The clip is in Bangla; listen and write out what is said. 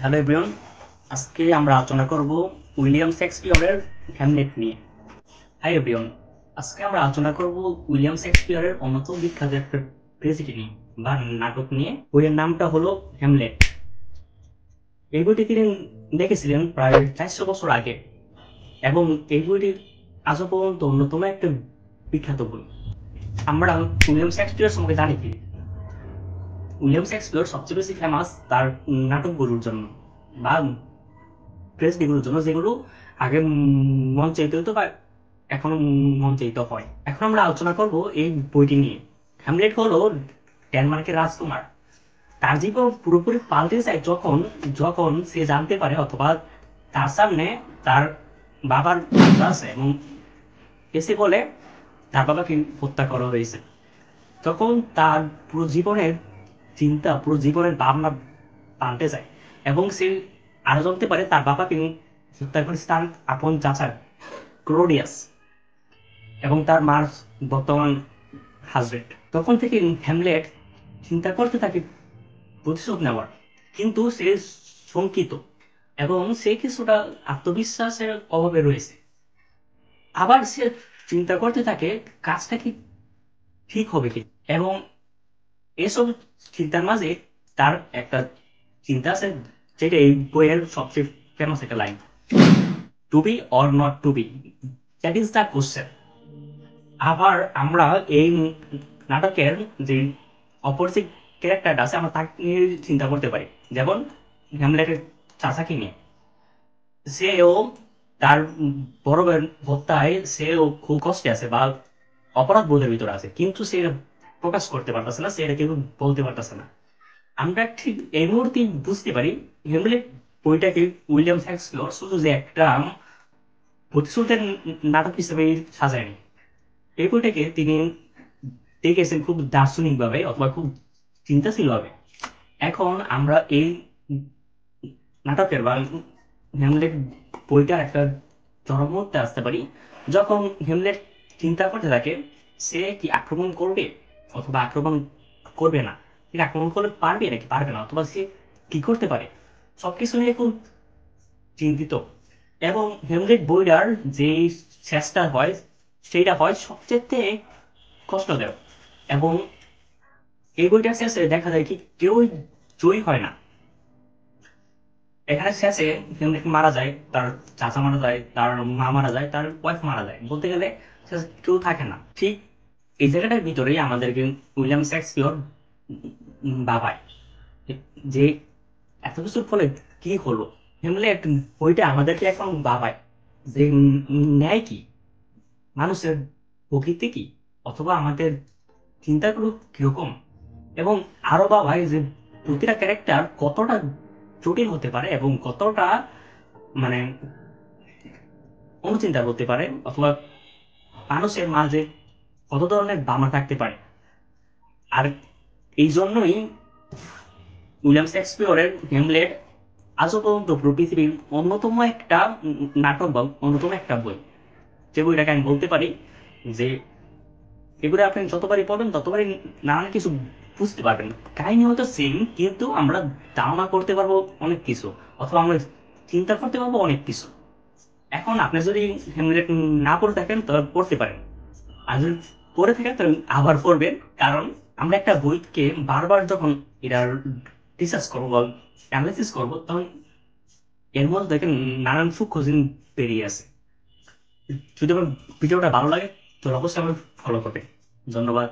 হ্যালো এভরিওয়ান, আজকে আমরা আলোচনা করব উইলিয়াম শেক্সপিয়রের হ্যামলেট নিয়ে। হাই এভরিওয়ান, আজকে আমরা আলোচনা করব উইলিয়াম শেক্সপিয়রের অন্যতম বিখ্যাত একটা ট্রেজেডি বা নাটক নিয়ে। বইয়ের নামটা হলো হ্যামলেট। এই বইটি তিনি লিখেছিলেন প্রায় 400 বছর আগে এবং এই বইটি আজও পর্যন্ত অন্যতম একটা বিখ্যাত বই। আমরা উইলিয়াম শেক্সপিয়র সম্পর্কে জানি কি? উইলিয়াম শেক্সপিয়র সবচেয়ে বেশি ফেমাস তার নাটকগুলোর জন্য বা ট্রেজেডিগুলোর জন্য, যেগুলো আগে মঞ্চায়িত হতো বা এখনো মঞ্চায়িত হয়। এখন আমরা আলোচনা করব এই বইটি নিয়ে। হ্যামলেট হলো ডেনমার্কের রাজকুমার। তার জীবন পুরোপুরি পাল্টে যায় যখন যখন সে জানতে পারে অথবা তার সামনে তার বাবার হত্যা আছে এবং এসে বলে তার বাবাকে হত্যা করা হয়েছে। তখন তার পুরো জীবনের চিন্তা, পুরো জীবনের ভাবনা পাল্টে যায় এবং সে আরো জানতে পারে তার বাবাকে হত্যা করেছে তার আপন চাচা ক্লোডিয়াস এবং তার মার বর্তমান হাজবেন্ড। তখন থেকে হ্যামলেট চিন্তা করতে থাকে প্রতিশোধ নেওয়ার, কিন্তু সে শঙ্কিত এবং সে কিছুটা আত্মবিশ্বাসের অভাবে রয়েছে। আবার সে চিন্তা করতে থাকে কাজটা কি ঠিক হবে কি, এবং এসব চিন্তার মাঝে তার একটা চিন্তা আছে, যেটা এই বইয়ের সবচেয়ে ফেমাস একটা line, to be or not to be, that is the question. আবার আমরা এই নাটকের যে অপোজিট ক্যারেক্টারটা আছে আমরা তাকে নিয়ে চিন্তা করতে পারি। যেমন হ্যামলেটের চাচাকে নিয়ে, সেও তার বড় বোন হত্যায় সেও খুব কষ্টে আছে বা অপরাধ বোধের ভিতরে আছে, কিন্তু সে এটা প্রকাশ করতে পারতেছে না, সে এটা কেউ বলতে পারতেছে না। আমরা ঠিক এই মুহূর্তে বুঝতে পারি হ্যামলেট বইটাকে উইলিয়াম শেক্সপিয়র শুধু যে একটা প্রতিশোধের নাটক হিসেবে সাজায়নি। এই বইটাকে তিনি দেখেছেন খুব দার্শনিক ভাবে অথবা খুব চিন্তাশীল ভাবে। এখন আমরা এই নাটকের বা হ্যামলেট বইটার একটা চরম মুহূর্তে আসতে পারি, যখন হ্যামলেট চিন্তা করতে থাকে সে কি আক্রমণ করবে অথবা আক্রমণ করবে না, সে আক্রমণ করতে পারবে নাকি পারবে না, অথবা সে কি করতে পারে, সবকিছু নিয়ে খুব চিন্তিত। এবং হ্যামলেট বইটার যে শেষটা হয় সেইটা হয় সবচেয়ে কষ্টদায়ক। এবং এই বইটার শেষে দেখা যায় কি কেউই জয়ী হয় না। এখানে শেষে হ্যামলেট মারা যায়, তার চাচা মারা যায়, তার মা মারা যায়, তার ওয়াইফ মারা যায়, বলতে গেলে শেষে কেউ থাকে না। ঠিক এই জায়গাটার ভিতরেই আমাদেরকে উইলিয়াম শেক্সপিয়র বাবায় যে এত কিছুর ফলে কি হলো। হ্যামলেট বইটা আমাদেরকে এখন বাবায় যে ন্যায় কি, মানুষের প্রকৃতি কি, অথবা আমাদের চিন্তাগুলো কিরকম, এবং আরো বাবায় যে প্রতিটা ক্যারেক্টার কতটা জটিল হতে পারে এবং কতটা মানে অনুচিন্তা করতে পারে, অথবা মানুষের মাঝে কত ধরনের ভাবনা থাকতে পারে। আর এই জন্যই উইলিয়াম শেক্সপিয়রের হ্যামলেট আজও পর্যন্ত পুরো পৃথিবীর অন্যতম একটা নাটক বা অন্যতম একটা বই, যে বইটাকে আমি বলতে পারি যে এগুলো আপনি যতবারই পড়বেন ততবারই নানান কিছু বুঝতে পারবেন। কাহিনী হয়তো সেম, কিন্তু আমরা ধারণা করতে পারবো অনেক কিছু, অথবা আমরা চিন্তা করতে পারবো অনেক কিছু। এখন আপনি যদি হ্যামলেট না পড়ে থাকেন তবে পড়তে পারেন, আর যদি পড়ে থাকেন তবে আবার পড়বেন। কারণ আমরা একটা বইকে বারবার যখন এটার রিসার্চ করবো বা অ্যানালাইসিস করবো, তখন এর মধ্যে দেখেন নানান সূক্ষ্ম জিনিস বেরিয়ে আছে। যদি আমার ভিডিওটা ভালো লাগে তো অবশ্যই আমার ফলো করবেন। ধন্যবাদ।